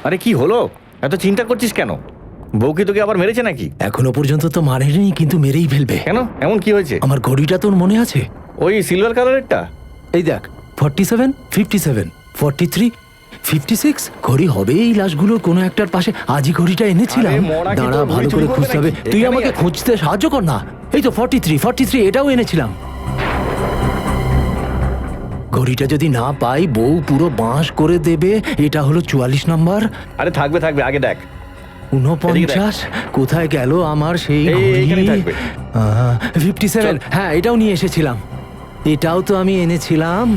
আরে কি হলো, এত চিন্তা করছিস কেন? বউ কি তোকে আবার মেরেছে নাকি? এখনো পর্যন্ত তো মারেনি, কিন্তু মেরেই ফেলবে। কেন, এমন কি হয়েছে? আমার ঘড়িটা তোর মনে আছে? ওই সিলভার কালারেরটা? এই দেখ, 47, 57, 43, 56 ঘড়ি হবে এই লাশগুলোর কোনো একটার পাশে। আজই ঘড়িটা এনেছিলাম। আরে মরা কি দাঁড়া, তোর ভালো ঘড়ি চুরি করে করবে খুঁজতে হবে। নাকি? তুই এখানেই আমাকে আছে। খুঁজতে সাহায্য কর না। এই তো 43, এটাও এনেছিলাম। ঘড়িটা যদি না পাই, বউ পুরো বাঁশ করে দেবে। এটা হলো 44 নম্বর। আরে থাকবে থাকবে, আগে দেখ। 49 কোথায় গেল আমার সেই এই, ঘড়ি? এইখানেই থাকবে। 57, হ্যাঁ এটাও নিয়ে এসেছিলাম। এটাও তো আমি এনেছিলাম।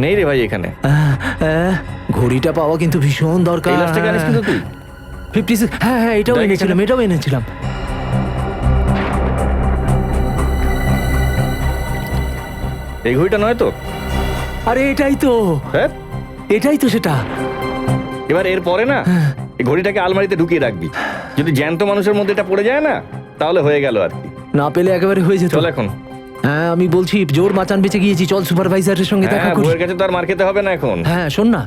নেই রে ভাই এখানে। ঘড়িটা পাওয়া কিন্তু ভীষণ দরকার। এই লাশটাকে আনিস কিন্তু তুই? 56, হ্যাঁ এটাও দেখ এনেছিলাম, এখানে। এটাও এনেছিলাম। এই ঘড়িটা নয় তো? আরে এটাই তো, হ্যাঁ, এটাই তো সেটা। এবার এর পরে না এই ঘড়িটাকে আলমারিতে ঢুকিয়ে রাখবি। যদি জ্যান্ত মানুষের মধ্যে এটা পড়ে যায় না, তাহলে হয়ে গেল আর কি। না পেলে একেবারে হয়ে যেত। চল এখন। হ্যাঁ আমি বলছি, জোর মাচান বেঁচে গিয়েছি, চল সুপারভাইজারের সঙ্গে দেখা হ্যাঁ, করি। বউয়ের কাছে তো আর মার খেতে হবে না এখন। হ্যাঁ শোন না,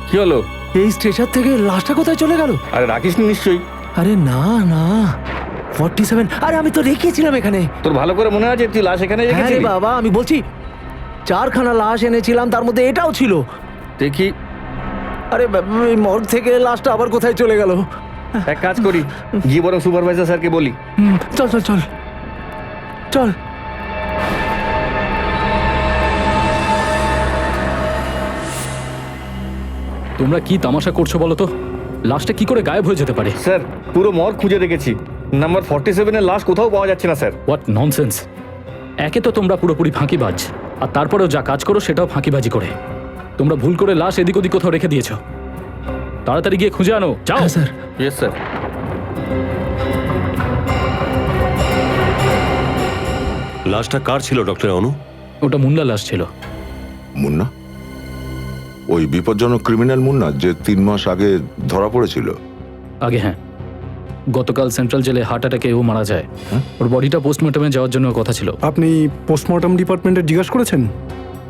কি হলো? এই স্টেশন থেকে লাশটা কোথায় চলে গেল? আরে রাখিস নি নিশ্চয়ই? আরে না না, 47, আরে আমি তো রেখেছিলাম এখানে। তোর ভালো করে মনে আছে তুই লাশ এখানে হ্যাঁ রে রেখেছিলি? বাবা, আমি বলছি 4খানা লাশ এনেছিলাম, তার মধ্যে এটাও ছিল। দেখি। আরে এই মর্গ থেকে লাশটা আবার কোথায় চলে গেল? এক কাজ করি, গিয়ে বরং সুপারভাইজার স্যারকে বলি। চল চল চল চল। তোমরা কি তামাশা করছো বলো তো? লাশটা কি করে গায়েব হয়ে যেতে পারে? স্যার, পুরো মর্গ খুঁজে দেখেছি, নাম্বার 47 এর লাশ কোথাও পাওয়া যাচ্ছে না স্যার। What nonsense! একে তো তোমরা পুরোপুরি ফাঁকিবাজ, আর তারপরেও যা কাজ করো সেটাও ফাঁকিবাজি করে। তোমরা ভুল করে লাশ এদিক ওদিক কোথাও রেখে দিয়েছো। তাড়াতাড়ি গিয়ে খুঁজে আনো, যাও। হ্যাঁ স্যার। Yes sir. লাশটা কার ছিল ডক্টর অনু? ওটা মুন্না লাশ ছিল। মুন্না? ওই বিপজ্জনক ক্রিমিনাল মুন্না যে 3 মাস আগে ধরা পড়েছিল? আগে হ্যাঁ, গতকাল সেন্ট্রাল জেলে হার্ট অ্যাটাকে ও মারা যায়। ওর বডিটা পোস্টমর্টমে যাওয়ার জন্য কথা ছিল। আপনি পোস্টমর্টম ডিপার্টমেন্টে জিজ্ঞাসা করেছেন?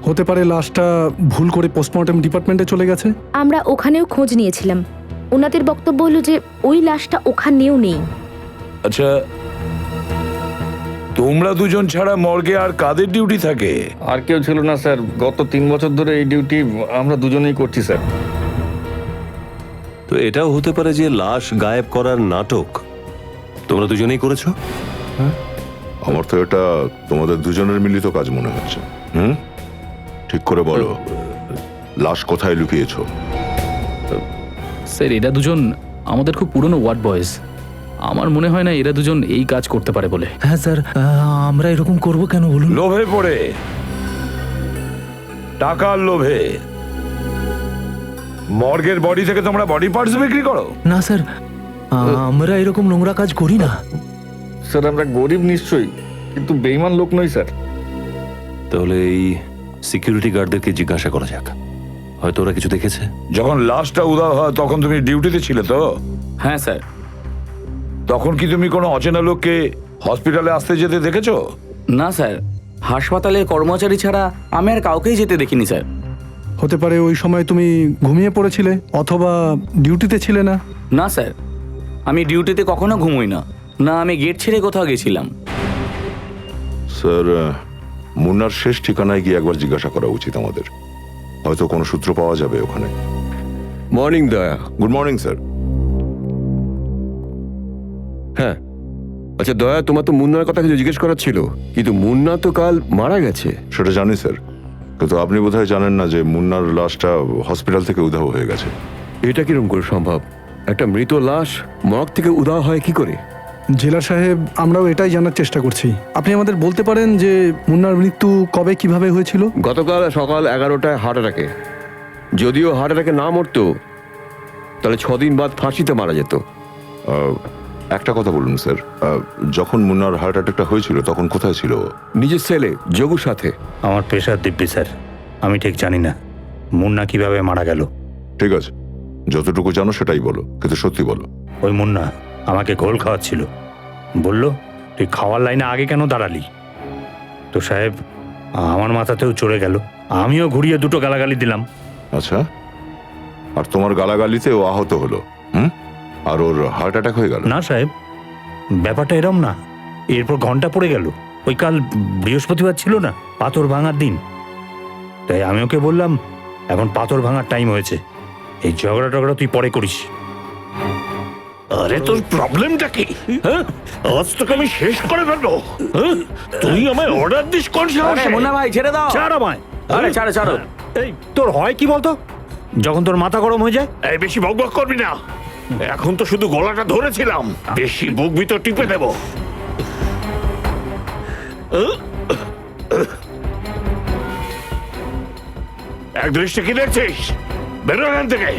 হতে পারে লাশটা ভুল করে পোস্টমর্টম ডিপার্টমেন্টে চলে গেছে। আমরা ওখানেও খোঁজ নিয়েছিলাম। ওনাদের বক্তব্য হলো যে ওই লাশটা ওখানেও নেই। আচ্ছা, তোমরা দুজন ছাড়া মর্গে আর কাদের ডিউটি থাকে? আর কেউ ছিল না স্যার, গত 3 বছর ধরে এই ডিউটি আমরা দুজনেই করছি স্যার। তো এটাও হতে পারে যে লাশ গায়েব করার নাটক তোমরা দুজনেই করেছো? আমার তো এটা তোমাদের দুজনের মিলিত কাজ মনে হচ্ছে। ঠিক করে বলো, লাশ কোথায় লুকিয়েছো? স্যার, এরা দুজন আমাদের খুব পুরনো ওয়ার্ড বয়েজ। আমার মনে হয় না এরা দুজন এই কাজ করতে পারে বলে। হ্যাঁ স্যার, আমরা এরকম করব কেন বলুন? লোভে পড়ে, টাকার লোভে মর্গের বডি থেকে তোমরা বডি পার্টস বিক্রি করো? না স্যার, আমরা এরকম নোংরা কাজ করি না। স্যার আমরা গরিব নিশ্চয়ই, কিন্তু বেইমান লোক নই স্যার। তাহলে এই সিকিউরিটি গার্ডদেরকে জিজ্ঞাসা করা যাক, হয়তো ওরা কিছু দেখেছে। যখন লাশটা উধাও হয় তখন তুমি ডিউটিতে ছিলে তো? হ্যাঁ স্যার। তখন কি তুমি কোনো অচেনা লোককে হসপিটালে আসতে যেতে দেখেছো? না স্যার, হাসপাতালের কর্মচারী ছাড়া আমি আর কাউকেই যেতে দেখিনি স্যার। হতে পারে ওই সময় তুমি ঘুমিয়ে পড়েছিলে, অথবা ডিউটিতে ছিলে না। না স্যার, আমি ডিউটিতে কখনো ঘুমোই না, না আমি গেট ছেড়ে কোথাও গেছিলাম। স্যার, মুন্নার শেষ ঠিকানায় গিয়ে একবার জিজ্ঞাসা করা উচিত আমাদের। হয়তো কোনো সূত্র পাওয়া যাবে ওখানে। মর্নিং দয়া। Good morning sir. হ্যাঁ, আচ্ছা দয়া, তোমার তো মুন্নার কথা কিছু জিজ্ঞেস করার ছিল, কিন্তু মুন্না তো কাল মারা গেছে। সেটা জানি স্যার, কিন্তু আপনি বোধহয় জানেন না যে মুন্নার লাশটা হসপিটাল থেকে উধাও হয়ে গেছে। এটা কিরকম করে সম্ভব? একটা মৃত লাশ মর্গ থেকে উধাও হয় কি করে? জেলা সাহেব, আমরাও এটাই জানার চেষ্টা করছি। আপনি আমাদের বলতে পারেন যে মুন্নার মৃত্যু কবে, কিভাবে হয়েছিল? গতকাল সকাল 11টায় হার্ট অ্যাটাকে। যদিও হার্ট অ্যাটাকে না মরতো, তাহলে 6 দিন বাদ ফাঁসিতে মারা যেত। একটা কথা বলুন স্যার, যখন মুন্নার হার্ট অ্যাটাকটা হয়েছিল তখন কোথায় ছিল? নিজের ছেলে যোগুর সাথে। আমার পেশার দিব্যি স্যার, আমি ঠিক জানি না মুন্না কিভাবে মারা গেল। ঠিক আছে, যতটুকু জানো সেটাই বলো, কিন্তু সত্যি বলো। ওই মুন্না আমাকে ঘোল খাওয়াচ্ছিল, বলল তুই খাওয়ার লাইনে আগে কেন দাঁড়ালি। তো সাহেব, আমার মাথাতেও চড়ে গেল, আমিও ঘুরিয়ে দুটো গালাগালি দিলাম। আচ্ছা, আর তোমার গালাগালিতে ও আহত হলো। আর ওর হার্ট অ্যাটাক হয়ে গেল। না সাহেব, ব্যাপারটা এরম না। এরপর ঘন্টা পড়ে গেল। ওই কাল বৃহস্পতিবার ছিল না, পাথর ভাঙার দিন। তাই আমি ওকে বললাম, এখন পাথর ভাঙার টাইম হয়েছে, এই ঝগড়া টগড়া তুই পরে করিস। আরে তোর প্রবলেমটা কি? হ্যাঁ, আজ তোকে আমি শেষ করে ফেলবো। হ্যাঁ? তুই আমায় অর্ডার দিস কোন সাহসে? মুন্না ভাই ছেড়ে দাও। ছাড় আমায়। আরে ছাড়ো ছাড়ো। এই তোর হয় কি বলতো, যখন তোর মাথা গরম হয়ে যায়? এই বেশি বকবক করবি না, এখন তো শুধু গলাটা ধরেছিলাম, বেশি বকবি তো টিপে দেবো। এক দৃষ্টি কি দেখছিস? বেরো এখান থেকে।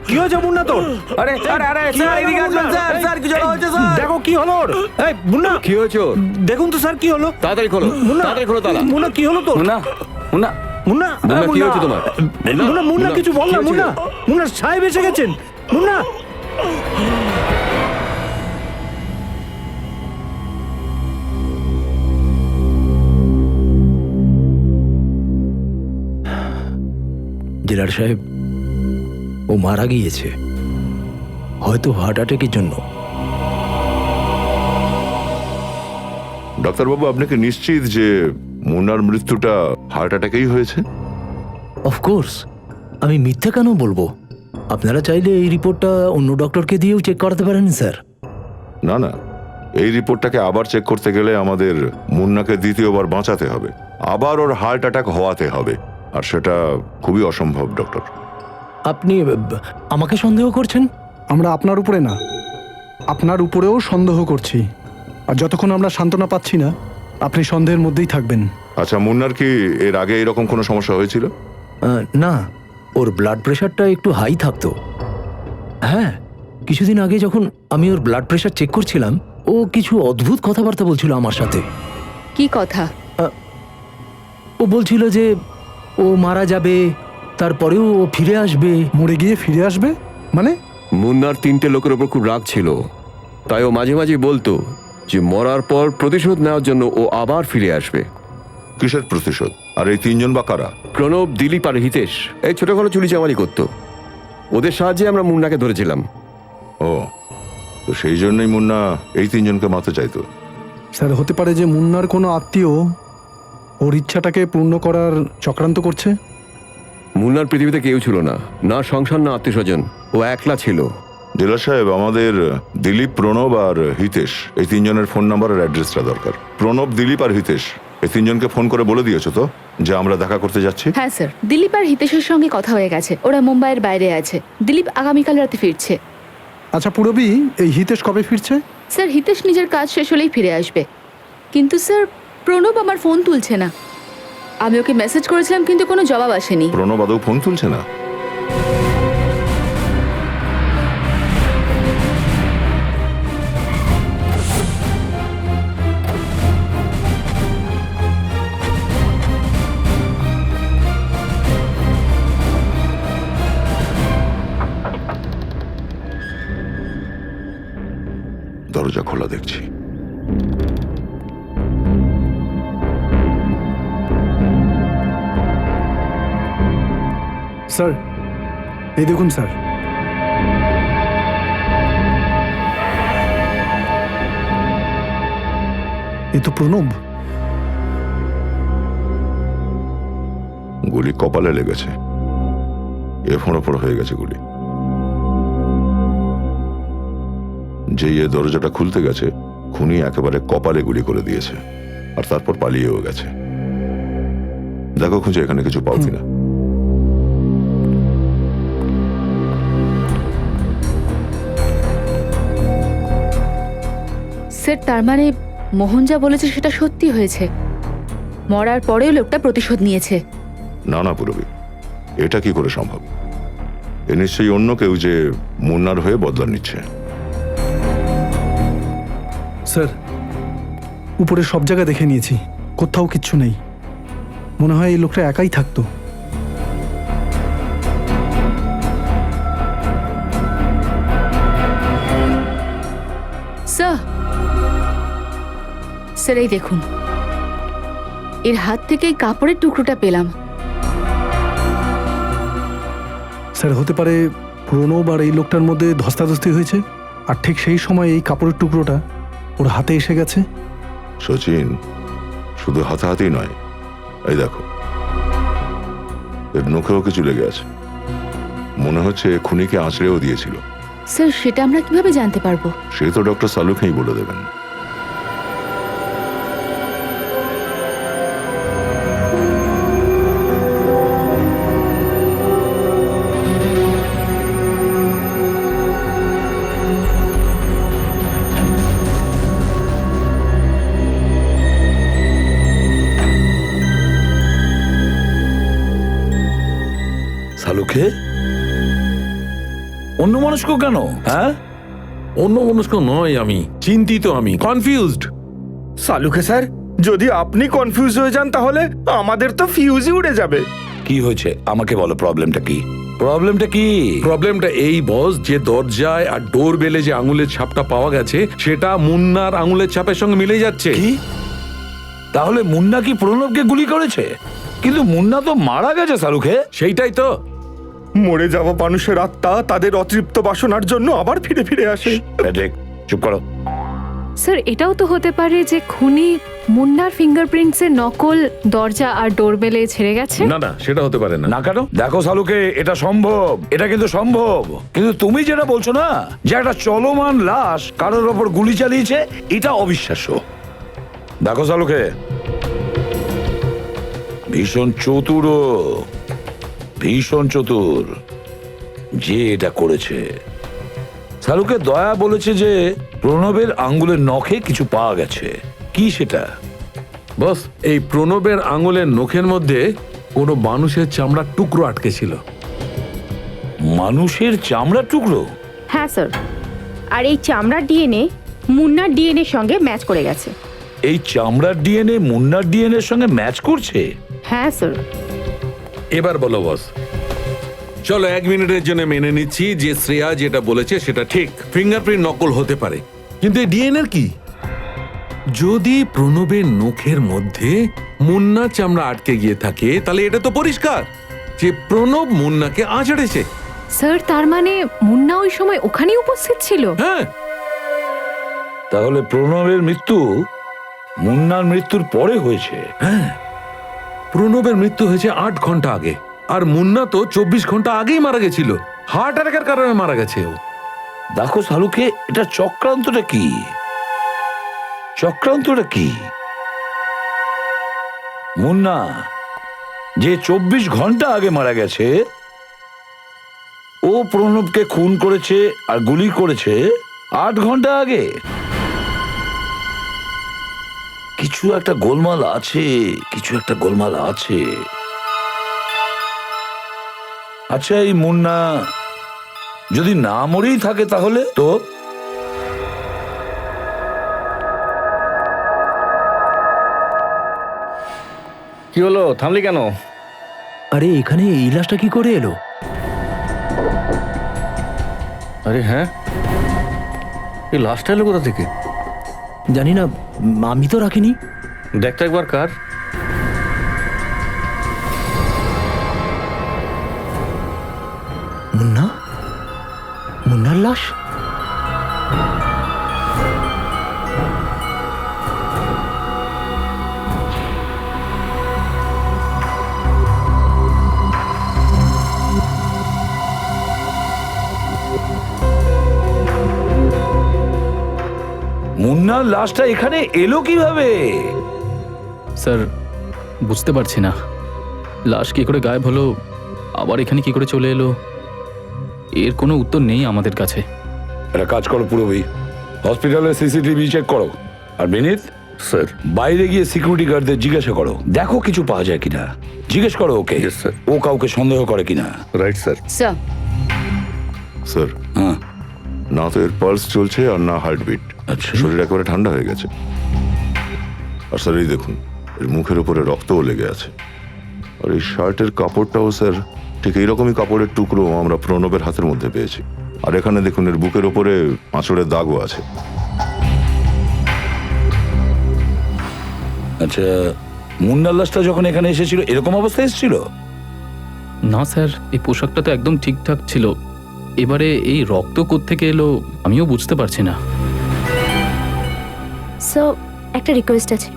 কি হয়েছে মুন্না তোর? আরে আরে আরে স্যার এদিকে আসবেন স্যার, স্যার কি জ্বর হয়েছে স্যার? দেখো কি হলো ওর। এই মুন্না, কি হয়েছে ওর? দেখুন তো স্যার কি হলো। তাড়াতাড়ি খোলো, মুন্না, তাড়াতাড়ি খোলো তালা। মুন্না কি হলো তোর? মুন্না মুন্না মুন্না, মুন্না, এই কি হয়েছে তোমার? মুন্না, মুন্না কিছু বল না। কি হয়েছে? মুন্না, মুন্না সাহেব এসে গেছেন। মুন্না, জেলার সাহেব, ও মারা গিয়েছে, হয়তো হার্ট অ্যাটাকের জন্য। ডাক্তারবাবু, আপনি কি নিশ্চিত যে মুন্নার মৃত্যুটা হার্ট অ্যাটাকেই হয়েছে? অফকোর্স, আমি মিথ্যা কেন বলবো? আপনারা চাইলে এই রিপোর্টটা অন্য ডক্টরকে দিয়েও চেক করাতে পারেন স্যার। না না, এই রিপোর্টটাকে আবার চেক করতে গেলে আমাদের মুন্নাকে দ্বিতীয়বার বাঁচাতে হবে, আবার ওর হার্ট অ্যাটাক হওয়াতে হবে, আর সেটা খুবই অসম্ভব ডক্টর। আপনি আমাকে সন্দেহ করছেন? আমরা আপনার উপরে না, আপনার উপরেও সন্দেহ করছি, আর যতক্ষণ আমরা সান্ত্বনা পাচ্ছি না আপনি সন্দেহের মধ্যেই থাকবেন। আচ্ছা, মুন্নার কি এর আগে এরকম কোনো সমস্যা হয়েছিল? না, ওর ব্লাড প্রেশারটা একটু হাই থাকতো। হ্যাঁ, কিছুদিন আগে যখন আমি ওর ব্লাড প্রেশার চেক করছিলাম, ও কিছু অদ্ভুত কথাবার্তা বলছিল আমার সাথে। কি কথা? ও বলছিল যে ও মারা যাবে, তারপরেও ও ফিরে আসবে। মরে গিয়ে ফিরে আসবে মানে? মুন্নার 3টে লোকের ওপর খুব রাগ ছিল, তাই ও মাঝে মাঝে বলতো যে মরার পর প্রতিশোধ নেওয়ার জন্য ও আবার ফিরে আসবে। কিসের প্রতিশোধ? আর এই 3জন বা কারা? প্রণব, দিলীপ আর হিতেশ এই ছোটখাটো চুরি চামারি করতো। ওদের সাহায্যে আমরা মুন্নাকে ধরেছিলাম। ও, তো সেই জন্যই মুন্না এই 3জনকে মারতে চাইতো। স্যার, হতে পারে যে মুন্নার কোনো আত্মীয় ওর ইচ্ছাটাকে পূর্ণ করার চক্রান্ত করছে। মুন্নার পৃথিবীতে কেউ ছিল না, না সংসার না আত্মীয় স্বজন, ও একলা ছিল। জেলার সাহেব, আমাদের দিলীপ, প্রণব আর হিতেশ এই 3জনের ফোন নাম্বার আর অ্যাড্রেসটা দরকার। প্রণব, দিলীপ আর হিতেশ এই 3জনকে ফোন করে বলে দিয়েছো তো যে আমরা দেখা করতে যাচ্ছি? হ্যাঁ স্যার, দিলীপ আর হিতেশের সঙ্গে কথা হয়ে গেছে, ওরা মুম্বাইয়ের বাইরে আছে। দিলীপ আগামীকাল রাতে ফিরছে। আচ্ছা পুরবী, এই হিতেশ কবে ফিরছে? স্যার, হিতেশ নিজের কাজ শেষ হলেই ফিরে আসবে। কিন্তু স্যার, প্রণব আমার ফোন তুলছে না। আমি ওকে মেসেজ করেছিলাম কিন্তু কোনো জবাব আসেনি। প্রণব আদৌ ফোন তুলছে না? দরজা খোলা দেখছি। স্যার, এই দেখুন স্যার, এই তো প্রণব। গুলি কপালে লেগেছে, এ ফোঁড়ো হয়ে গেছে গুলি। যেই এ দরজাটা খুলতে গেছে, খুনি একেবারে কপালে গুলি করে দিয়েছে, আর তারপর পালিয়েও গেছে। দেখো খুঁজে এখানে কিছু পাও কিনা। স্যার, তার মানে মোহন যা বলেছে সেটা সত্যি হয়েছে। মরার পরেও লোকটা প্রতিশোধ নিয়েছে। না না পুরবী, এটা কি করে সম্ভব? এ নিশ্চয়ই অন্য কেউ যে মুন্নার হয়ে বদলা নিচ্ছে। স্যার, উপরে সব জায়গা দেখে নিয়েছি, কোথাও কিচ্ছু নেই। মনে হয় এই লোকটা একাই থাকতো। স্যার, স্যার এই দেখুন, এর হাত থেকে এই কাপড়ের টুকরোটা পেলাম। স্যার হতে পারে প্রণব আর এই লোকটার মধ্যে ধস্তাধস্তি হয়েছে, আর ঠিক সেই সময় এই কাপড়ের টুকরোটা ওর হাতে এসে গেছে। সচিন, শুধু হাতাহাতি নয়, এই দেখো এর নখেও কিছু লেগে আছে। মনে হচ্ছে খুনিকে আঁচড়েও দিয়েছিল। স্যার সেটা আমরা কিভাবে জানতে পারবো? সে তো ডক্টর সালুকেই বলে দেবেন। সালুকে অন্য মানুষ কেন? হ্যাঁ, অন্য মনস্ক নয়, আমি চিন্তিত, আমি কনফিউজড। সালুকে স্যার, যদি আপনি কনফিউজ হয়ে যান তাহলে আমাদের তো ফিউজই উড়ে যাবে। কি হয়েছে আমাকে বলো, প্রবলেমটা কি? প্রবলেমটা কি? প্রবলেমটা এই বস, যে দরজায় আর ডোর বেলে যে আঙুলের ছাপটা পাওয়া গেছে সেটা মুন্নার আঙুলের ছাপের সঙ্গে মিলে যাচ্ছে। কি? তাহলে মুন্না কি প্রণবকে গুলি করেছে? কিন্তু মুন্না তো মারা গেছে সালুকে। সেইটাই তো। মরে যাওয়া মানুষের আত্মা তাদের অতৃপ্ত বাসনার জন্য আবার ফিরে ফিরে আসে। চুপ করো। স্যার এটাও তো হতে পারে যে খুনি মুন্নার ফিঙ্গারপ্রিন্টসের নকল দরজা আর ডোরবেলে ছেড়ে গেছে। না না, সেটা হতে পারে না। না কেন? দেখো সালুকে, এটা সম্ভব, এটা কিন্তু সম্ভব। কিন্তু তুমি যেটা বলছো না, যে একটা চলমান লাশ কারোর ওপর গুলি চালিয়েছে, এটা অবিশ্বাস্য। দেখো সালুকে, ভীষণ চতুর, ভীষণ চতুর যে এটা করেছে। সালুকে দয়া বলেছে যে প্রণবের আঙ্গুলের নখে কিছু পাওয়া গেছে। কি সেটা? বস, এই প্রণবের আঙুলের নখের মধ্যে কোনো মানুষের চামড়ার টুকরো আটকে ছিল। মানুষের চামড়ার টুকরো? হ্যাঁ স্যার, আর এই চামড়ার ডিএনএ মুন্নার ডিএনএর সঙ্গে ম্যাচ করে গেছে। এই চামড়ার ডিএনএ মুন্নার ডিএনএ এর সঙ্গে ম্যাচ করছে? হ্যাঁ স্যার। এবার বলো বস। চলো 1 মিনিটের জন্য মেনে নিচ্ছি যে শ্রেয়া যেটা বলেছে সেটা ঠিক, ফিঙ্গারপ্রিন্ট নকল হতে পারে, কিন্তু এই ডিএনএ কি? যদি প্রণবের নখের মধ্যে মুন্নার চামড়া আটকে গিয়ে থাকে তাহলে এটা তো পরিষ্কার যে প্রণব মুন্নাকে আঁচড়েছে। স্যার তার মানে মুন্না ওই সময় ওখানেই উপস্থিত ছিল? হ্যাঁ। তাহলে প্রণবের মৃত্যু মুন্নার মৃত্যুর পরে হয়েছে? হ্যাঁ, প্রণবের মৃত্যু হয়েছে 8 ঘন্টা আগে, আর মুন্না তো 24 ঘন্টা আগেই মারা গেছিল, হার্ট অ্যাটাকের কারণে মারা গেছে ও। দেখো সালুকে, এটা চক্রান্তটা কি? চক্রান্তটা কি? মুন্না যে 24 ঘন্টা আগে মারা গেছে, ও প্রণবকে খুন করেছে আর গুলি করেছে 8 ঘন্টা আগে। কিছু একটা গোলমাল আছে, কিছু একটা গোলমাল আছে। আচ্ছা, এই মুন্না যদি না মরেই থাকে তাহলে তো? কি হলো, থামলি কেন? আরে এখানে এই লাশটা কি করে এলো? আরে হ্যাঁ, এই লাশটা এলো কোথা থেকে? জানি না, আমি তো রাখিনি। দেখ তো একবার কার। মুন্না, মুন্নার লাশ। মুন্নার লাশটা এখানে এলো কিভাবে? স্যার বুঝতে পারছি না, লাশ কি করে গায়েব হলো, আবার এখানে কি করে চলে এলো, এর কোনো উত্তর নেই আমাদের কাছে। একটা কাজ করো, পুরোপুরি হসপিটালের সিসিটিভি চেক করো। আর বিনীত স্যার, বাইরে গিয়ে সিকিউরিটি গার্ডদের জিজ্ঞাসা করো, দেখো কিছু পাওয়া যায় কিনা। জিজ্ঞেস করো ওকে, স্যার। ও কাউকে সন্দেহ করে কিনা। Right sir. স্যার, স্যার, হ্যাঁ, না তো এর পালস চলছে আর না হার্টবিট। আচ্ছা। শরীর একেবারে ঠান্ডা হয়ে গেছে। আর স্যার এই দেখুন, এর মুখের উপরে রক্তও লেগে আছে। আর এই শার্টের কাপড়টাও স্যার ঠিক এইরকমই কাপড়ের টুকরো আমরা প্রণবের হাতের মধ্যে পেয়েছি। আর এখানে দেখুন, এর বুকের ওপরে আঁচড়ের দাগও আছে। আচ্ছা, মুন্নার লাশটা যখন এখানে এসেছিল এরকম অবস্থায় এসেছিল? না স্যার, এই পোশাকটা তো একদম ঠিকঠাক ছিল। এবারে এই রক্ত কোত্থেকে এলো আমিও বুঝতে পারছি না। সো একটা রিকোয়েস্ট আছে,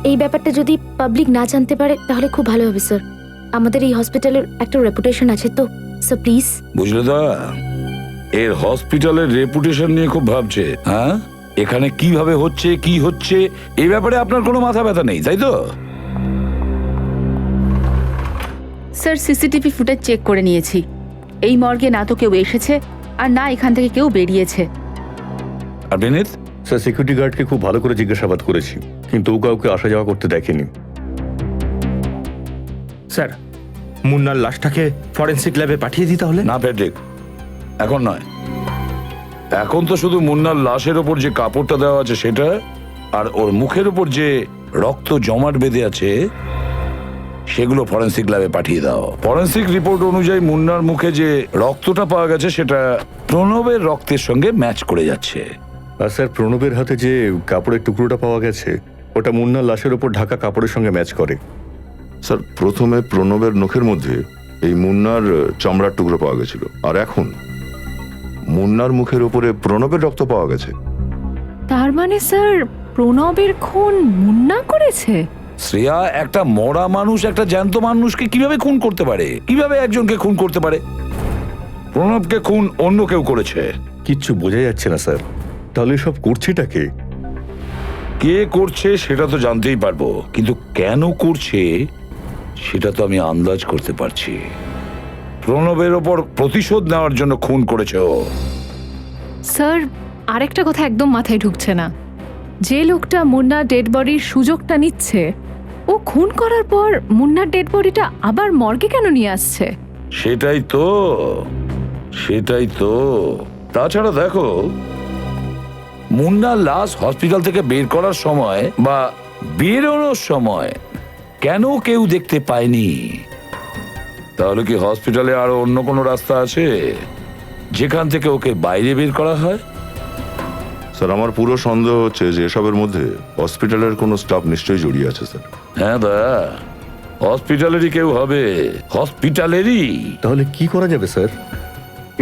এই ব্যাপারটা যদি পাবলিক না জানতে পারে তাহলে খুব ভালো হবে স্যার। আমাদের এই হসপিটালের একটা রেপুটেশন আছে তো, সো প্লিজ। বুঝলে দা, এর হসপিটালের রেপুটেশন নিয়ে খুব ভাবছে। হ্যাঁ, এখানে কিভাবে হচ্ছে কি হচ্ছে এই ব্যাপারে আপনার কোনো মাথা ব্যথা নেই, তাই তো? স্যার সিসিটিভি ফুটেজ চেক করে নিয়েছি। এই মর্গে না তো কেউ এসেছে আর না এখান থেকে কেউ বেরিয়েছে। আর বিনীত? স্যার সিকিউরিটি গার্ডকে খুব ভালো করে জিজ্ঞাসাবাদ করেছি, কিন্তু ও কাউকে আসা যাওয়া করতে দেখেনি। স্যার, মুন্নার লাশটাকে ফরেন্সিক ল্যাবে পাঠিয়ে দিই তাহলে? না ফেডরিক, এখন নয়। এখন তো শুধু মুন্নার লাশের ওপর যে কাপড়টা দেওয়া আছে সেটা, আর ওর মুখের ওপর যে রক্ত জমাট বেঁধে আছে সেগুলো ফরেন্সিক ল্যাবে পাঠিয়ে দাও। ফরেন্সিক রিপোর্ট অনুযায়ী মুন্নার মুখে যে রক্তটা পাওয়া গেছে সেটা প্রণবের রক্তের সঙ্গে ম্যাচ করে যাচ্ছে। আর স্যার প্রণবের হাতে যে কাপড়ের টুকরোটা পাওয়া গেছে ওটা মুন্নার লাশের ওপর ঢাকা কাপড়ের সঙ্গে ম্যাচ করে। স্যার, প্রথমে প্রণবের নখের মধ্যে এই মুন্নার চামড়ার টুকরো পাওয়া গেছিল, আর এখন মুন্নার মুখের উপরে প্রণবের রক্ত পাওয়া গেছে। তার মানে স্যার প্রণবের খুন মুন্না করেছে? শ্রেয়া, একটা মরা মানুষ একটা জ্যান্ত মানুষকে কিভাবে খুন করতে পারে? কিভাবে একজনকে খুন করতে পারে? প্রণবকে খুন অন্য কেউ করেছে। কিচ্ছু বোঝা যাচ্ছে না স্যার, তাহলে সব করছেটা কে? কে করছে সেটা তো জানতেই পারবো, কিন্তু কেন করছে সেটা তো আমি আন্দাজ করতে পারছি। প্রণবের ওপর প্রতিশোধ নেওয়ার জন্য খুন করেছে ও। স্যার আরেকটা কথা একদম মাথায় ঢুকছে না, যে লোকটা মুন্নার ডেড বডির সুযোগটা নিচ্ছে ও খুন করার পর মুন্নার ডেড বডিটা আবার মর্গে কেন নিয়ে আসছে? সেটাই তো। তাছাড়া দেখো, মুন্নার লাশ হসপিটাল থেকে বের করার সময় বা বেরোনোর সময় কেন কেউ দেখতে পায়নি? তাহলে কি হসপিটালে আরো অন্য কোনো রাস্তা আছে যেখান থেকে ওকে বাইরে বের করা হয়? স্যার, আমার পুরো সন্দেহ হচ্ছে যে এসবের মধ্যে হসপিটালের কোনো স্টাফ নিশ্চয়ই জড়িয়ে আছে স্যার। হ্যাঁ দা, হসপিটালেরই কেউ হবে, হসপিটালেরই। তাহলে কি করা যাবে স্যার?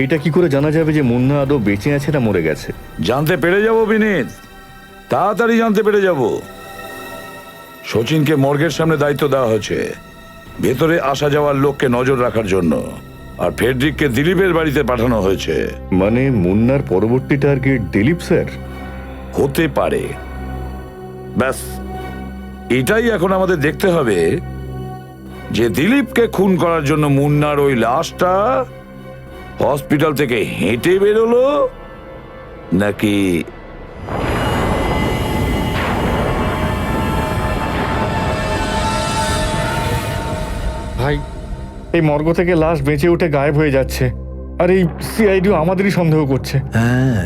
এটা কি করে জানা যাবে যে মুন্না আদৌ বেঁচে আছে না মরে গেছে? জানতে পেরে যাবো বিনীত, তাড়াতাড়ি জানতে পেরে যাব। শচীনকে মর্গের সামনে দায়িত্ব দেওয়া হয়েছে ভেতরে আসা যাওয়ার লোককে নজর রাখার জন্য, আর ফেডরিককে দিলীপের বাড়িতে পাঠানো হয়েছে। মানে মুন্নার পরবর্তী টার্গেট দিলীপ স্যার? হতে পারে। ব্যাস, এটাই এখন আমাদের দেখতে হবে যে দিলীপকে খুন করার জন্য মুন্নার ওই লাশটা হসপিটাল থেকে হেঁটে বেরোলো নাকি ভাই, এই মর্গ থেকে লাশ বেঁচে উঠে গায়েব হয়ে যাচ্ছে, আর এই সিআইডিও আমাদেরই সন্দেহ করছে। হ্যাঁ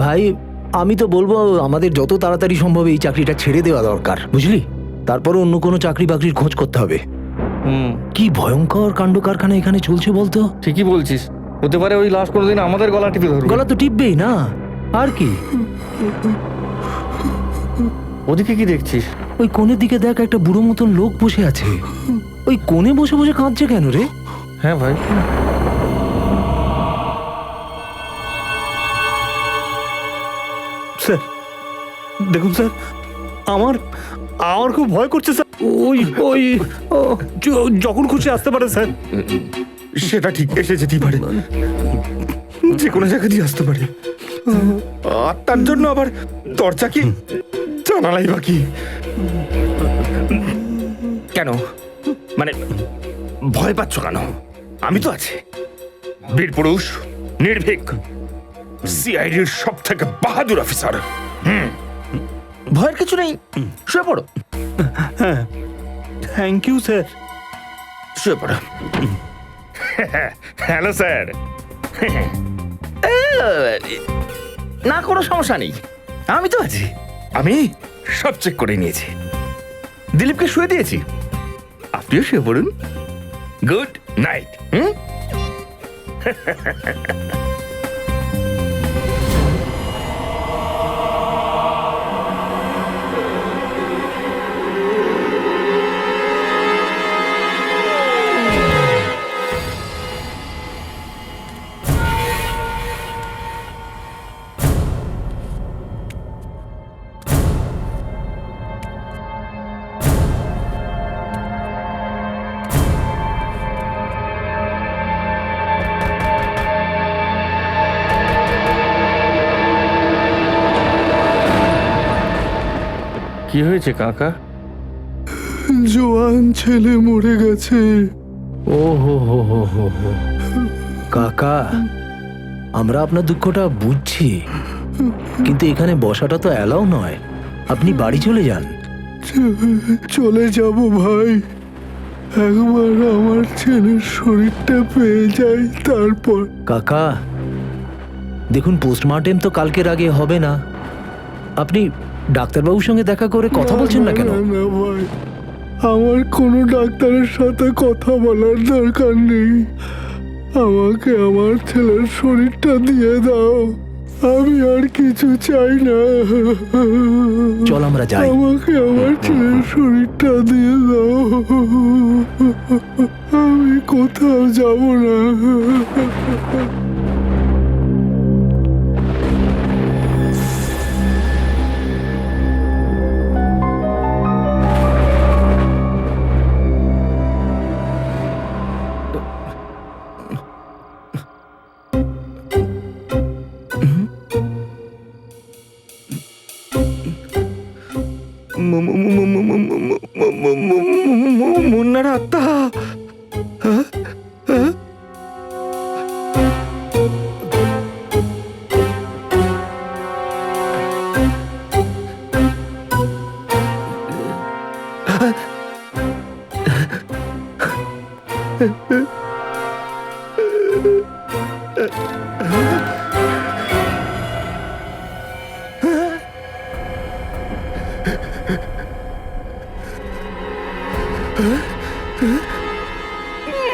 ভাই, আমি তো বলবো আমাদের যত তাড়াতাড়ি সম্ভব এই চাকরিটা ছেড়ে দেওয়া দরকার, বুঝলি? তারপরে অন্য কোনো চাকরি বাকরির খোঁজ করতে হবে। কি ভয়ঙ্কর কাণ্ড কারখানা এখানে চলছে বলতো। ঠিকই বলছিস, হতে পারে ওই লাশ কোনোদিন আমাদের গলা টিপে ধরবে। গলা তো টিপবেই না, আর কি? ওদিকে কি দেখছিস? ওই কোণের দিকে দেখ, একটা বুড়ো মতন লোক বসে আছে। ওই কোণে বসে বসে কাঁদছে কেন রে? হ্যাঁ ভাই, স্যার দেখুন স্যার, আমার আমার খুব ভয় করছে স্যার। ওই ওই যখন খুশি আসতে পারে স্যার। সেটা ঠিক, এসে যেতেই পারে, যে কোনো জায়গা দিয়ে আসতে পারে। আর তার জন্য আবার দরজা কি জানালাই বাকি কেন? মানে ভয় পাচ্ছ কেন? আমি তো আছি, বীর পুরুষ, নির্ভীক, সিআইডির সব থেকে বাহাদুর অফিসার। ভয়ের কিছু নেই, শুয়ে পড়ো। হ্যাঁ, থ্যাংক ইউ স্যার। শুয়ে পড়ো। Hello sir. না, কোনো সমস্যা নেই, আমি তো আছি। আমি সব চেক করে নিয়েছি, দিলীপকে শুয়ে দিয়েছি, আপনিও শুয়ে পড়ুন। Good night. কি হয়েছে কাকা? জোয়ান ছেলে মরে গেছে। ও হো হো হো হো হো। কাকা, আমরা আপনার দুঃখটা বুঝছি, কিন্তু এখানে বসাটা তো অ্যালাউ নয়। আপনি বাড়ি চলে যান। চলে যাব ভাই, একবার আমার ছেলের শরীরটা পেয়ে যাই তারপর। কাকা দেখুন, পোস্টমর্টেম তো কালকের আগে হবে না। আপনি ডাক্তারবাবুর সঙ্গে দেখা করে কথা বলছেন না কেন? না ভাই, আমার কোনো ডাক্তারের সাথে কথা বলার দরকার নেই। আমাকে আমার ছেলের শরীরটা দিয়ে দাও, আমি আর কিছু চাই না। চল আমরা যাই। আমাকে আমার ছেলের শরীরটা দিয়ে দাও, আমি কোথাও যাব না। মুন্নার আত্মা।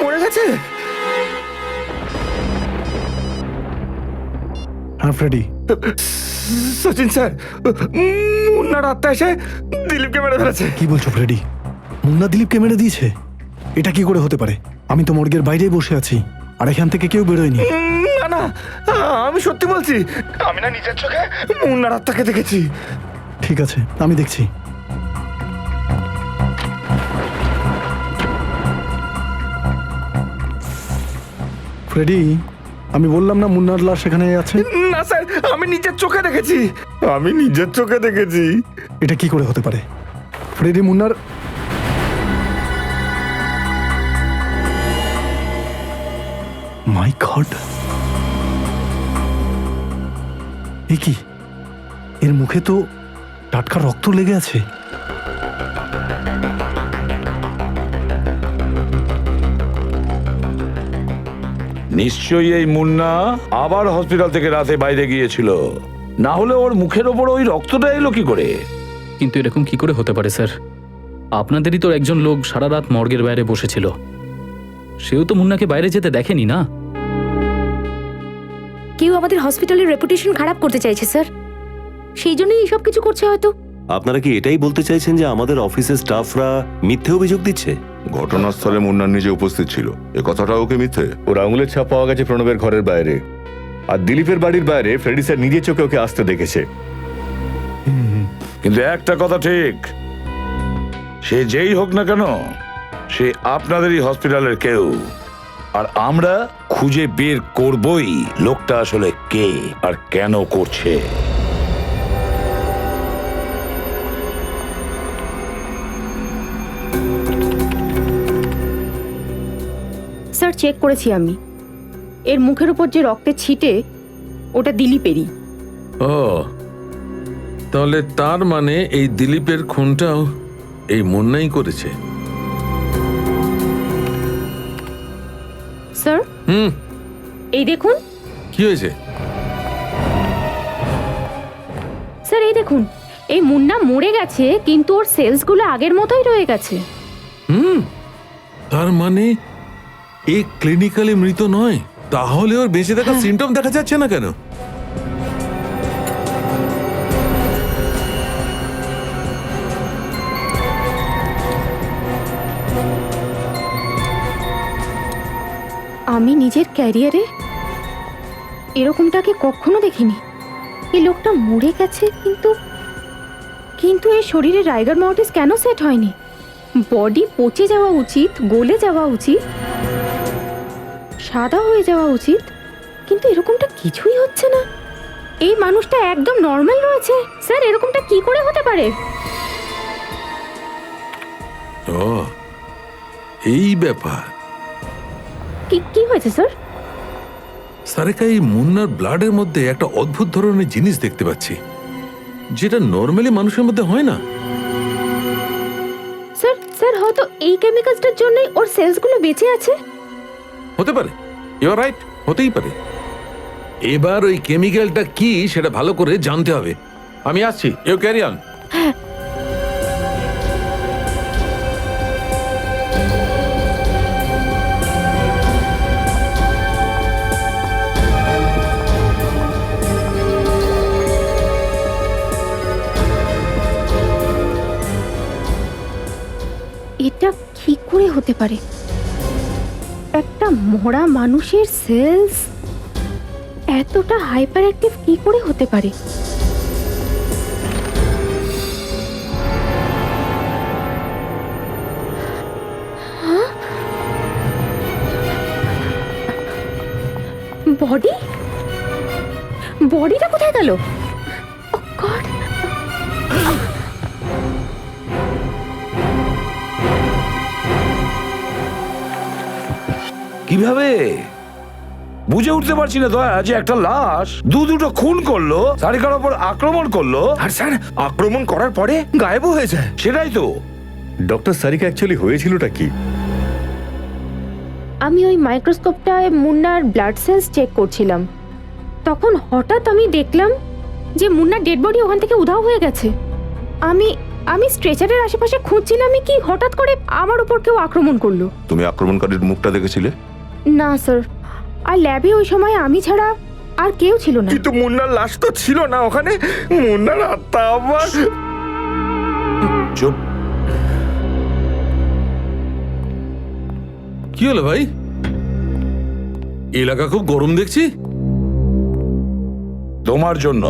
মরে গেছে। হ্যাঁ ফ্রেডি। সচিন স্যার, মুন্নার আত্মা এসে দিলীপকে মেরে ফেলেছে। কি বলছো ফ্রেডি? মুন্না দিলীপকে মেরে দিয়েছে? এটা কি করে হতে পারে? আমি তো মর্গের বাইরেই বসে আছি, আর এখান থেকে কেউ বেরোয়নি। না না, আমি সত্যি বলছি। আমি না নিজের চোখে মুন্নার আত্মাকে দেখেছি। ঠিক আছে, আমি দেখছি। ফ্রেডি, আমি বললাম না মুন্নার লাশ এখানে আছে? না স্যার, আমি নিজের চোখে দেখেছি। আমি নিজের চোখে দেখেছি। এটা কি করে হতে পারে? ফ্রেডি, মুন্নার মাই গড, এ কি? এর মুখে তো টাটকা রক্ত লেগে আছে। নিশ্চয়ই এই মুন্না আবার হসপিটাল থেকে রাতে বাইরে গিয়েছিল, না হলে ওর মুখের ওপর ওই রক্তটা এলো কি করে? কিন্তু এরকম কি করে হতে পারে স্যার? আপনাদেরই তো একজন লোক সারা রাত মর্গের বাইরে বসেছিল, সেও তো মুন্নাকে বাইরে যেতে দেখেনি না। কেউ আমাদের হসপিটালের রেপুটেশন খারাপ করতে চাইছে স্যার, সেই জন্যই এইসব কিছু করছে হয়তো। আপনারা কি এটাই বলতে চাইছেন যে আমাদের অফিসের স্টাফরা মিথ্যে অভিযোগ দিচ্ছে? ঘটনাস্থলে মুন্নার নিজে উপস্থিত ছিল, এ কথাটা ওকে মিথ্যে? ওর আঙুলের ছাপ পাওয়া গেছে প্রণবের ঘরের বাইরে, আর দিলীপের বাড়ির বাইরে ফ্রেডি স্যার নিজের চোখে ওকে আসতে দেখেছে। কিন্তু একটা কথা ঠিক, সে যেই হোক না কেন, সে আপনাদেরই হসপিটালের কেউ, আর আমরা খুঁজে বের করবই লোকটা আসলে কে আর কেন করছে। স্যার, চেক করেছি আমি, এর মুখের উপর যে রক্তের ছিটে, ওটা দিলীপেরই। ও, তাহলে তার মানে এই দিলীপের খুনটাও এই মুন্নাই করেছে। স্যার, এই দেখুন। কি হয়েছে? স্যার এই দেখুন, এই মুন্না মরে গেছে, কিন্তু ওর সেলসগুলো আগের মতোই রয়ে গেছে। তার মানে এ ক্লিনিক্যালি মৃত নয়, তাহলে ওর বেঁচে থাকার সিমটম দেখা যাচ্ছে না কেন? আমি নিজের ক্যারিয়ারে এরকমটাকে কখনো দেখিনি। এই লোকটা মরে গেছে, কিন্তু এই শরীরে রাইগার মর্টিস কেন সেট হয়নি? বডি পচে যাওয়া উচিত, গলে যাওয়া উচিত, সাদা হয়ে যাওয়া উচিত, কিন্তু এরকমটা কিছুই হচ্ছে না। এই মানুষটা একদম নর্মাল রয়েছে। স্যার, এরকমটা কি করে হতে পারে? ও এই ব্যাপার। কি কি হয়েছে স্যার? সারেকা, এই মুন্নার ব্লাডের মধ্যে একটা অদ্ভুত ধরনের জিনিস দেখতে পাচ্ছি, যেটা নর্মালি মানুষের মধ্যে হয় না। স্যার স্যার হয়তো এই কেমিক্যালসটার জন্যই ওর সেলসগুলো বেঁচে আছে। হতে পারে, ইউ আর রাইট, হতেই পারে। এবার ওই কেমিক্যালটা কি সেটা ভালো করে জানতে হবে। আমি আসছি, ইউ ক্যারি অন। এটা কি করে হতে পারে? একটা মরা মানুষের সেলস এতটা হাইপার অ্যাক্টিভ কি করে হতে পারে? বডি বডিটা কোথায় গেল? Oh God! কিভাবে বুঝে উঠতে পারছি না দয়া যে একটা লাশ দুটো খুন করলো, সারিকার ওপর আক্রমণ করলো, আর স্যার আক্রমণ করার পরে গায়েবও হয়ে যায়। সেটাই তো। ডক্টর সারিকা অ্যাকচুয়ালি হয়েছিলটা কি? আমি ওই মাইক্রোস্কোপটায় মুন্নার ব্লাড সেলস চেক করছিলাম, তখন হঠাৎ আমি দেখলাম যে মুন্নার ডেড বডি ওখান থেকে উধাও হয়ে গেছে। আমি আমি স্ট্রেচারের আশেপাশে খুঁজছিলামই কি হঠাৎ করে আমার উপর কেউ আক্রমণ করলো। তুমি আক্রমণকারীর মুখটা দেখেছিলে? না স্যার, আর ল্যাবে ওই সময় আমি ছাড়া আর কেউ ছিল না। কিন্তু মুন্নার লাশ তো ছিল না ওখানে। মুন্নার আত্মা আমার। চুপ। কি হলো ভাই? এলাকা খুব গরম দেখছি। তোমার জন্য।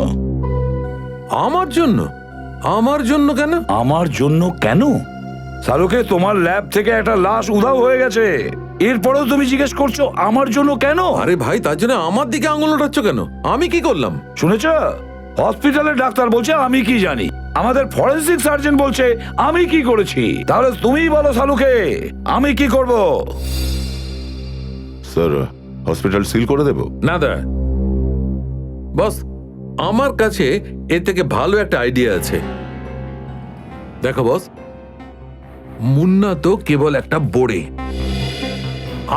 আমার জন্য? আমার জন্য কেন? আমার জন্য কেন? সালুকে, তোমার ল্যাব থেকে একটা লাশ উধাও হয়ে গেছে, এরপরেও তুমি জিজ্ঞেস করছো আমার জন্য কেন? আরে ভাই, তার জন্য আমার দিকে আঙুল ওঠাচ্ছ কেন? আমি কি করলাম? শুনেছ? হসপিটালের ডাক্তার বলছে আমি কি জানি, আমাদের ফরেনসিক সার্জন বলছে আমি কি করেছি। তাহলে তুমিই বলো সালুকে, আমি কি করব? স্যার, হসপিটাল সিল করে দেব? না দা বস, আমার কাছে এর থেকে ভালো একটা আইডিয়া আছে। দেখো বস, মুন্না তো কেবল একটা বোড়ে,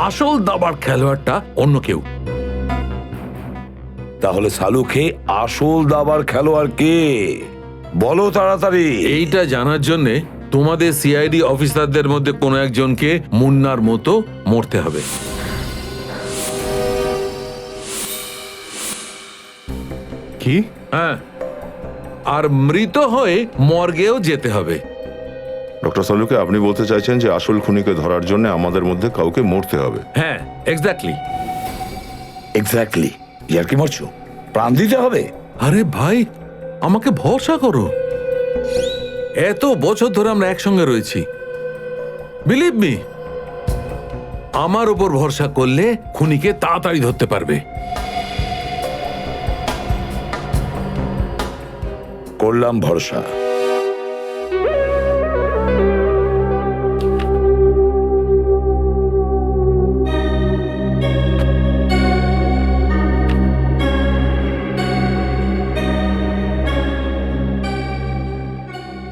আসল দাবার খেলোয়াড়টা অন্য কেউ। তাহলে সালুকে আসল দাবার খেলোয়াড় কে? বলো তাড়াতাড়ি। এইটা জানার জন্য তোমাদের সিআইডি অফিসারদের মধ্যে কোনো একজনকে মুন্নার মতো মরতে হবে। কি? হ্যাঁ, আর মৃত হয়ে মর্গেও যেতে হবে। ডক্টর সালুকে, আপনি বলতে চাইছেন যে আসল খুনিকে ধরার জন্য আমাদের মধ্যে কাউকে মরতে হবে? হ্যাঁ, এক্স্যাক্টলি। এক্স্যাক্টলি। ইয়ার কি মরছো? প্রাণ দিতে হবে? আরে ভাই, আমাকে ভরসা করো। এত বছর ধরে আমরা একসঙ্গে রয়েছি, বিলিভ মি। আমার উপর ভরসা করলে খুনিকে তাড়াতাড়ি ধরতে পারবে। করলাম ভরসা।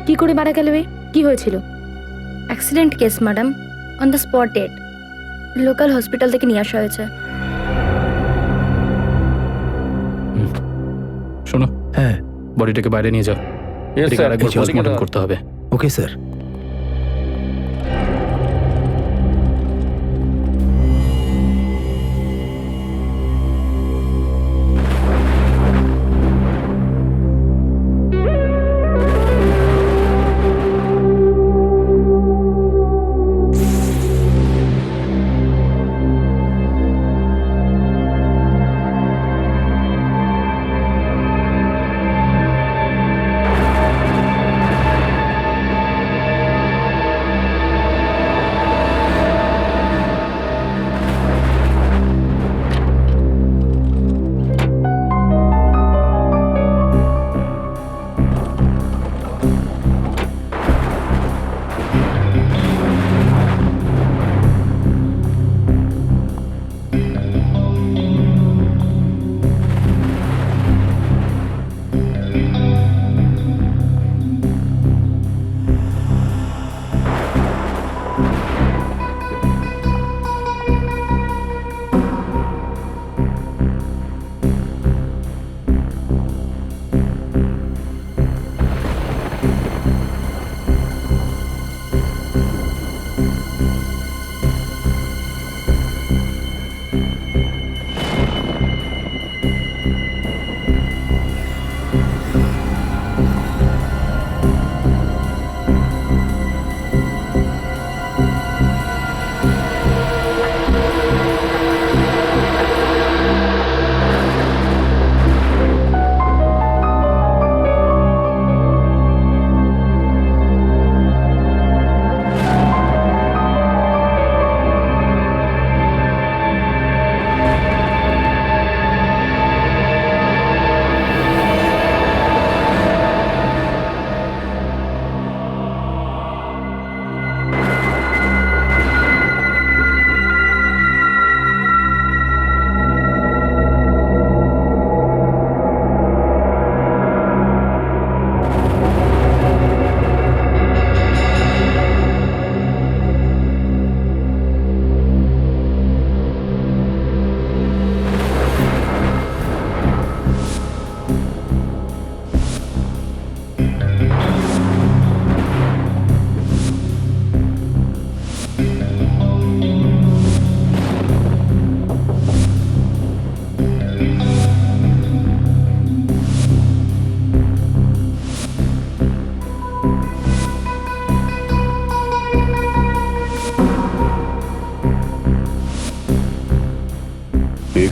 কি করে মারা গেল? কি হয়েছিল? Accident case madam, on the spot date. Local hospital থেকে নিয়ে আসা হয়েছে। শোনো, হ্যাঁ, বডিটাকে বাইরে নিয়ে যাও। Yes, এটাকে sir. আরেকবার কিছু পোস্টমর্টম বলি না। করতে হবে। Okay sir.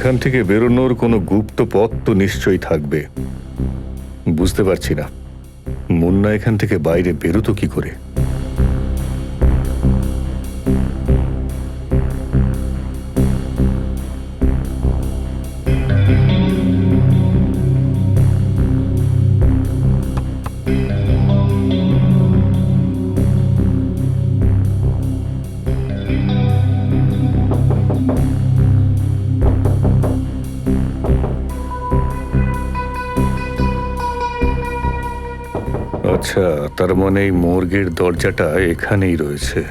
এখান থেকে বেরোনোর কোনো গুপ্ত পথ তো নিশ্চয়ই থাকবে। বুঝতে পারছি না মুন্না এখান থেকে বাইরে বেরোতো কি করে। আচ্ছা, তার মানে এই মর্গের দরজাটা এখানেই রয়েছে।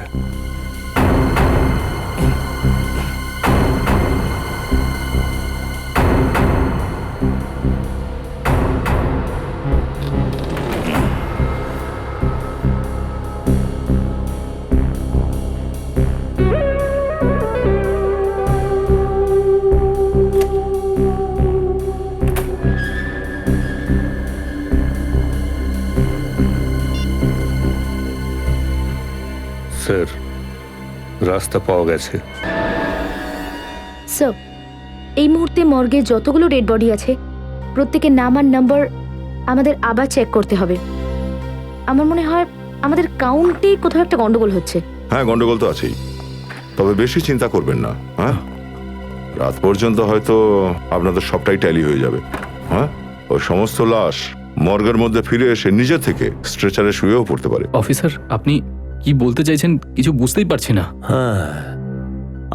স্যার, রাস্তা পাওয়া গেছে। স্যার, এই মুহূর্তে মর্গে যতগুলো ডেড বডি আছে প্রত্যেকের নাম আর নাম্বার আমাদের আবার চেক করতে হবে। আমার মনে হয় আমাদের কাউন্টেই কোথাও একটা গন্ডগোল হচ্ছে। হ্যাঁ, গন্ডগোল তো আছেই, তবে বেশি চিন্তা করবেন না। হ্যাঁ, রাত পর্যন্ত হয়তো আপনাদের সবটাই ট্যালি হয়ে যাবে। হ্যাঁ, ওই সমস্ত লাশ মর্গের মধ্যে ফিরে এসে নিজে থেকে স্ট্রেচারে শুয়েও পড়তে পারে। অফিসার, আপনি কি বলতে চাইছেন কিছু বুঝতেই পারছি না। হ্যাঁ,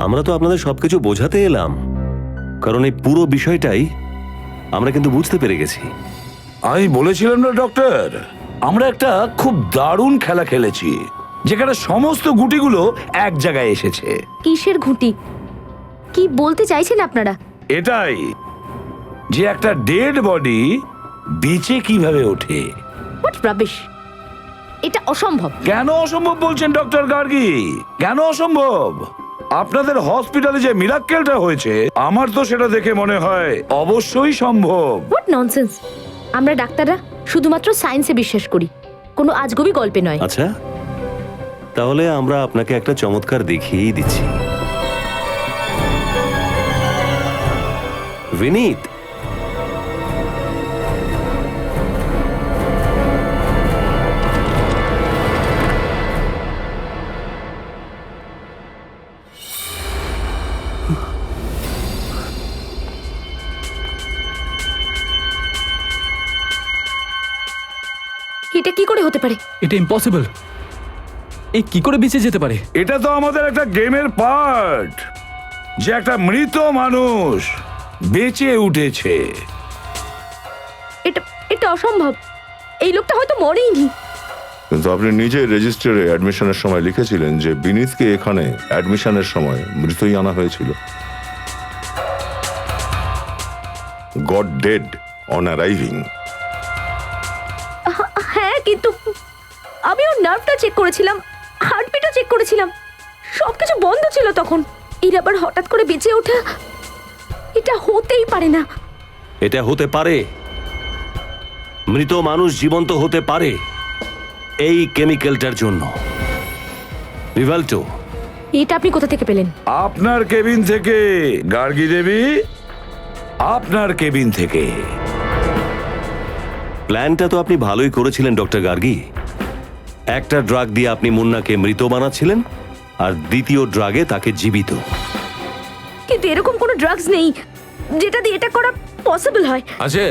আমরা তো আপনাদের সবকিছু বোঝাতে এলাম, কারণ এই পুরো বিষয়টাই আমরা কিন্তু বুঝতে পেরে গেছি। আমি বলেছিলাম না ডক্টর, আমরা একটা খুব দারুণ খেলা খেলেছি যেখানে সমস্ত গুটিগুলো এক জায়গায় এসেছে। কিসের ঘুঁটি? কি বলতে চাইছেন আপনারা? এটাই যে একটা ডেড বডি বেঁচে কিভাবে ওঠে। What rubbish! এটা অসম্ভব। কেন অসম্ভব বলছেন ডক্টর গার্গী? কেন অসম্ভব? আপনাদের হসপিটালে যে মিরাক্কেলটা হয়েছে আমার তো সেটা দেখে মনে হয় অবশ্যই সম্ভব। What nonsense! আমরা ডাক্তাররা শুধুমাত্র সায়েন্সে বিশ্বাস করি, কোনো আজগুবি গল্পে নয়। আচ্ছা, তাহলে আমরা আপনাকে একটা চমৎকার দেখিয়েই দিচ্ছি। বিনীত, এটা কি করে হতে পারে? এটা ইম্পসিবল। এই কি করে বেঁচে যেতে পারে? এটা তো আমাদের একটা গেমের পার্ট, যে একটা মৃত মানুষ বেঁচে উঠেছে। এটা এটা অসম্ভব। এই লোকটা হয়তো মরেইনি। কিন্তু আপনি নিজে রেজিস্টারে অ্যাডমিশনের সময় লিখেছিলেন যে বিনীতকে এখানে অ্যাডমিশনের সময় মৃতই আনা হয়েছিল। Goat dead on arriving. হ্যাঁ, কিন্তু আমি ওর নার্ভটা চেক করেছিলাম, হার্টবিটও চেক করেছিলাম, সবকিছু বন্ধ ছিল তখন। এর আবার হঠাৎ করে বেঁচে ওঠা, এটা হতেই পারে না। এটা হতে পারে। মৃত মানুষ জীবন্ত হতে পারে এই কেমিক্যালটার জন্য। রিভাল্টো, এটা আপনি কোথা থেকে পেলেন? আপনার কেবিন থেকে গার্গী দেবী, আপনার কেবিন থেকে। প্ল্যানটা তো আপনি ভালোই করেছিলেন ডক্টর গার্গী। একটা ড্রাগ দিয়ে আপনি মুন্নাকে মৃত বানাচ্ছিলেন, আর দ্বিতীয় ড্রাগে তাকে জীবিত। কিন্তু এরকম কোনো ড্রাগস নেই যেটা দিয়ে এটা করা পসিবল হয়। আছে,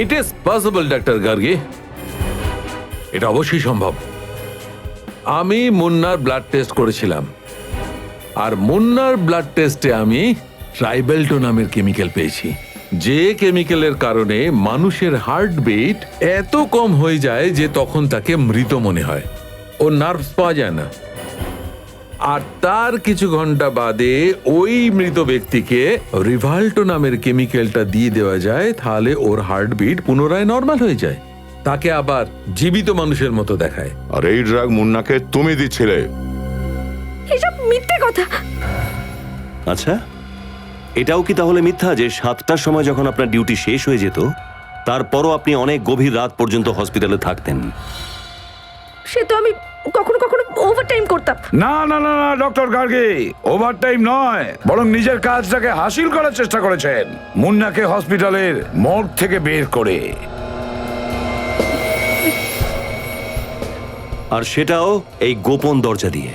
it is possible doctor Gargi, এটা অবশ্যই সম্ভব। আমি মুন্নার ব্লাড টেস্ট করেছিলাম, আর মুন্নার ব্লাড টেস্টে আমি ট্রাইবেলটো নামের কেমিক্যাল পেয়েছি, যে কেমিক্যালের কারণে মানুষের হার্টবিট এত কম হয়ে যায় যে তখন তাকে মৃত মনে হয়, ও নার্ভস পাওয়া যায় না। আর তার কিছু ঘন্টা বাদে ওই মৃত ব্যক্তিকে রিভাল্টো নামের কেমিক্যালটা দিয়ে দেওয়া যায়, তাহলে ওর হার্টবিট পুনরায় নর্মাল হয়ে যায়, তাকে আবার জীবিত মানুষের মতো দেখায়। আর এই ড্রাগ মুন্নাকে তুমি দিচ্ছিলে। এসব মিথ্যে কথা। আচ্ছা, এটাও কি তাহলে মিথ্যা যে 7টার সময় যখন আপনার ডিউটি শেষ হয়ে যেত তারপরও আপনি অনেক গভীর রাত পর্যন্ত হসপিটালে থাকতেন? সে তো আমি কখনো কখনো ওভারটাইম করতাম। না না না না ডক্টর গার্গি, ওভারটাইম নয়, বরং নিজের কাজটাকে হাসিল করার চেষ্টা করেছেন মুন্নাকে হসপিটালের মর্গ থেকে বের করে। আর সেটাও এই গোপন দরজা দিয়ে,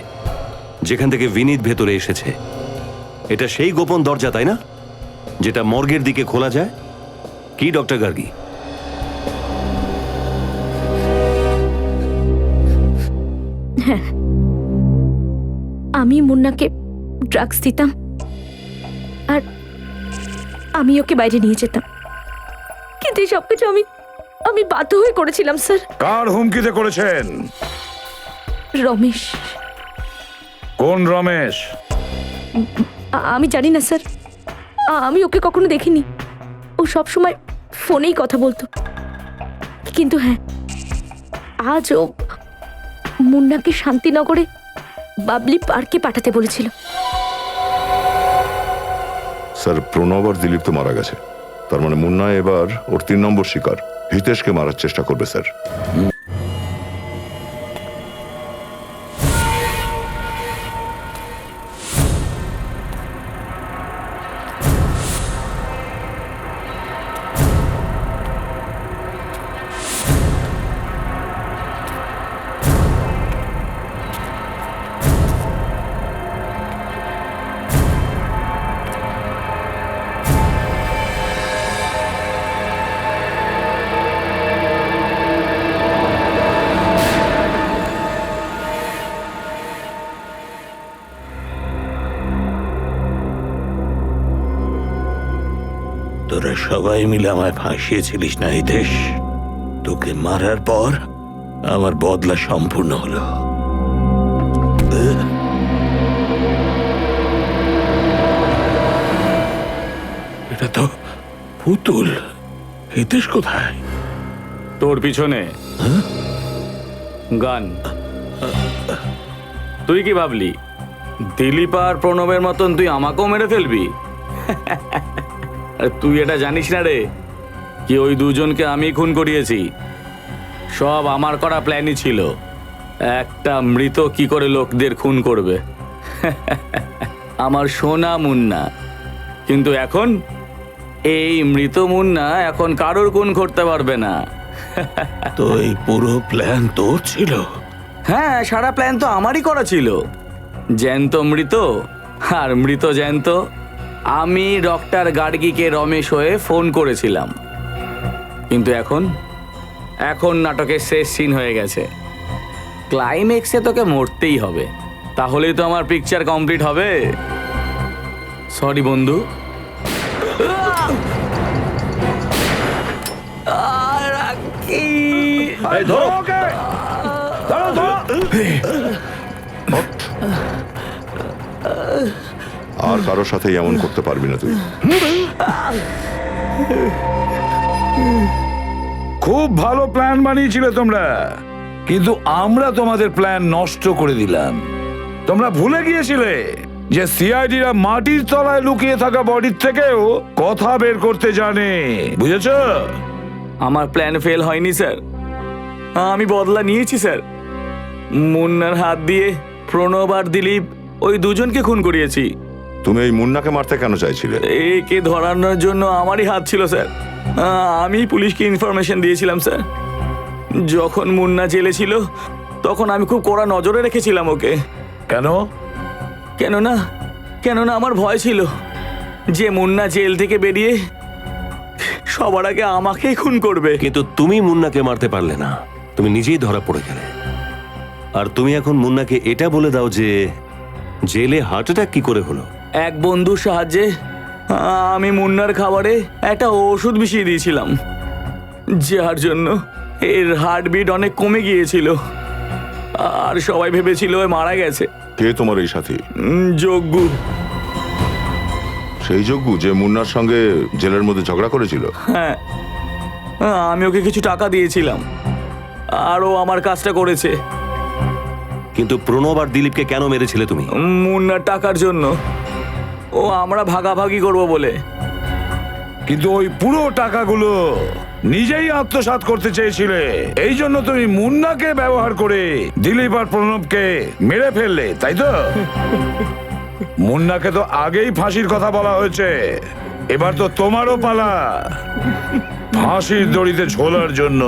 যেখান থেকে বিনীত ভেতরে এসেছে। এটা সেই গোপন দরজা, তাই না, যেটা মর্গের দিকে খোলা যায়? কি ডক্টর গার্গি? হ্যাঁ, আমি মুন্নাকে ড্রাগস দিতাম আর আমি ওকে বাইরে নিয়ে যেতাম, কিন্তু এই সবকিছু আমি বাধ্য হয়ে করেছিলাম স্যার। কার হুমকিতে করেছেন? রমেশ। কোন রমেশ? আমি জানি না স্যার, আমি ওকে কখনো দেখিনি। ও সব সময় ফোনেই কথা বলতো, কিন্তু হ্যাঁ, আজ ও মুন্নাকে শান্তিনগরে বাবলি পার্কে পাঠাতে বলেছিল। স্যার, প্রণব আর দিলীপ তো মারা গেছে, তার মানে মুন্না এবার ওর 3 নম্বর শিকার হিতেশকে মারার চেষ্টা করবে স্যার। তোরা সবাই মিলে আমায় ফাঁসিয়েছিলিস না হিতেশ? তোকে মারার পর আমার বদলা সম্পূর্ণ হলো। এটা তো পুতুল। হিতেশ কোথায়? তোর পিছনে গান। তুই কি ভাবলি দিলীপ আর প্রণবের মতন তুই আমাকেও মেরে ফেলবি? তুই এটা জানিস না রে কি ওই দুজনকে আমি খুন করিয়েছি। সব আমার করা প্ল্যানই ছিল। একটা মৃত কি করে লোকদের খুন করবে। আমার সোনা মুন্না। কিন্তু এখন এই মৃত মুন্না এখন কারোর খুন করতে পারবে না। তো এই পুরো প্ল্যান তোর ছিল? হ্যাঁ, সারা প্ল্যান তো আমারই করা ছিল। জ্যান্ত মৃত আর মৃত জ্যান্ত। আমি ডক্টর গার্গিকে রমেশ হয়ে ফোন করেছিলাম, কিন্তু এখন নাটকের শেষ সিন হয়ে গেছে। ক্লাইম্যাক্সে তোকে মরতেই হবে, তাহলেই তো আমার পিকচার কমপ্লিট হবে। সরি বন্ধু। আর কারোর সাথে এমন করতে পারবি না তুই। খুব ভালো প্ল্যান বানিয়েছিলে তোমরা, কিন্তু আমরা তোমাদের প্ল্যান নষ্ট করে দিলাম। তোমরা ভুলে গিয়েছিলে যে সিআইডিরা মাটির তলায় লুকিয়ে থাকা বডির থেকেও কথা বের করতে জানে, বুঝেছো? আমার প্ল্যান ফেল হয়নি স্যার, আমি বদলা নিয়েছি স্যার। মুন্নার হাত দিয়ে প্রণব আর দিলীপ ওই দুজনকে খুন করিয়েছি। তুমি এই মুন্নাকে মারতে কেন চাইছিলে? একে ধরানোর জন্য আমারই হাত ছিল স্যার। আমি পুলিশকে ইনফরমেশন দিয়েছিলাম স্যার। যখন মুন্না জেলে ছিল তখন আমি খুব কড়া নজরে রেখেছিলাম ওকে। কেন? কেননা আমার ভয় ছিল যে মুন্না জেল থেকে বেরিয়ে সবার আগে আমাকেই খুন করবে। কিন্তু তুমি মুন্নাকে মারতে পারলে না, তুমি নিজেই ধরা পড়ে গেলে। আর তুমি এখন মুন্নাকে এটা বলে দাও যে জেলে হার্ট অ্যাটাক কি করে হলো? এক বন্ধুর সাহায্যে আমি মুন্নার খাবারে একটা ওষুধ মিশিয়ে দিয়েছিলাম, যার জন্য এর হার্টবিট অনেক কমে গিয়েছিল। আর সবাই ভেবেছিল ও মারা গেছে। কে তোমার এই সাথী? যজ্ঞু। সেই যজ্ঞু যে মুন্নার সঙ্গে জেলের মধ্যে ঝগড়া করেছিল? হ্যাঁ, আমি ওকে কিছু টাকা দিয়েছিলাম আর ও আমার কাজটা করেছে। কিন্তু প্রণব আর দিলীপকে কেন মেরেছিলে তুমি? মুন্নার টাকার জন্য। ও আমরা ভাগাভাগি করব বলে। কিন্তু ওই পুরো টাকাগুলো নিজেই আত্মসাৎ করতে চেয়েছিলে, এই জন্য তুমি মুন্নাকে ব্যবহার করে দিলীপ আর প্রণবকে মেরে ফেললে, তাই তো? মুন্নাকে তো আগেই ফাঁসির কথা বলা হয়েছে, এবার তো তোমারও পালা ফাঁসির দড়িতে ঝোলার জন্য।